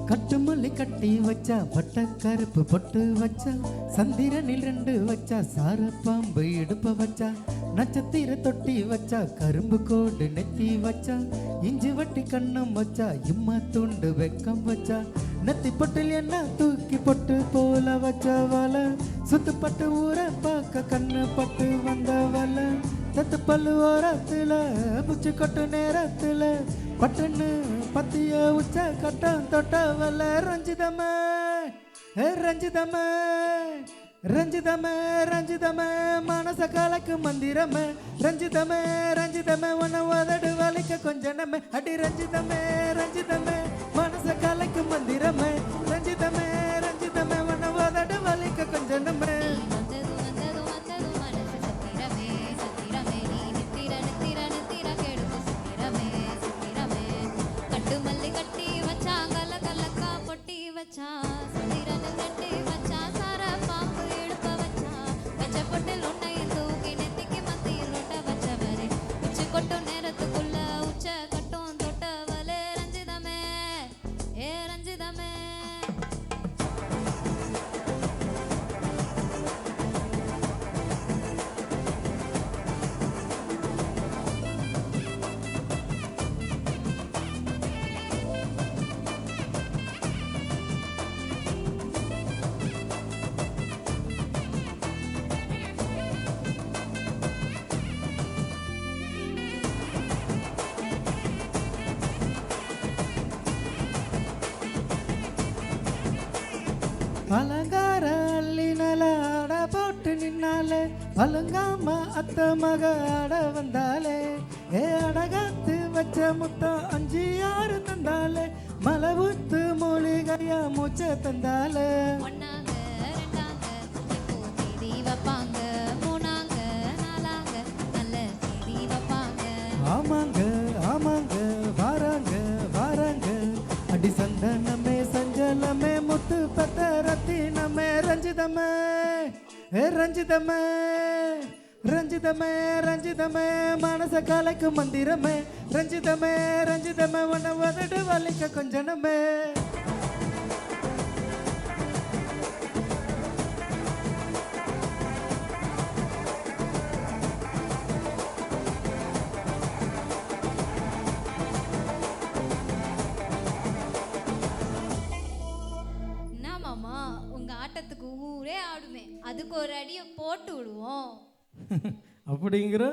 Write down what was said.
கட்டுமல்லி கட்டி வச்சா வட்ட கருப்பு பொட்டு வச்சா சந்திரனில் 2 வச்சா சார பாம்பு இடுப்ப வச்சா நட்சத்திர தொட்டி வச்சா கரும்பு கோடு நெத்தி வச்சா இஞ்சி வட்டி கண்ணம் வச்சா இம்மா துண்டு வெக்கம் வச்சா நெத்தி பொட்டில் என்ன தூக்கி பொட்டு போல வச்சவள சுத்துப்பட்டு ஊரை பார்க்க கண்ணு பட்டு வந்தவள தத்து பல்லு ஓரத்துல முச்சு கொட்டு நேரத்துல பட்டுன்னு பத்திய உச்ச கட்டம் தொட்டவள ரஞ்சிதமே ரஞ்சிதமே ரஞ்சிதமே ரஞ்சிதமே மனச கலக்கு மந்திரமே ரஞ்சிதமே ரஞ்சிதமே உன உதடு வலிக்க கொஞ்சனமே அடி ரஞ்சிதமே ரஞ்சிதமே மனச கலக்கு மந்திரமே ரஞ்சிதமே ரஞ்சிதமே உன உதடு வலிக்க கொஞ்சனமே அலங்கார அள்ளினால ஆட போட்டு நின்னாலே அலங்காம அத்த மக ஆட வந்தாலே அடகாத்து வச்ச முத்தம் 5 6 தந்தாலே மலை ஊத்து மூலிகையா மூச்ச தந்தாலே ஆமாங்க ஆமாங்க வாராங்க வாராங்க அடி சந்தனமே சஞ்சலமே முத்து பத்த ரத்தினமே ரஞ்சிதமே ரஞ்சிதமே ரஞ்சிதமே ரஞ்சிதமே மனச கலைக்கு மந்திரமே ரஞ்சிதமே ரஞ்சிதமே உன உதடு வலிக்க கொஞ்சனமே ஊரே ஆடுமே அதுக்கு ஒரு அடியை போட்டு விடுவோம் அப்படிங்கிற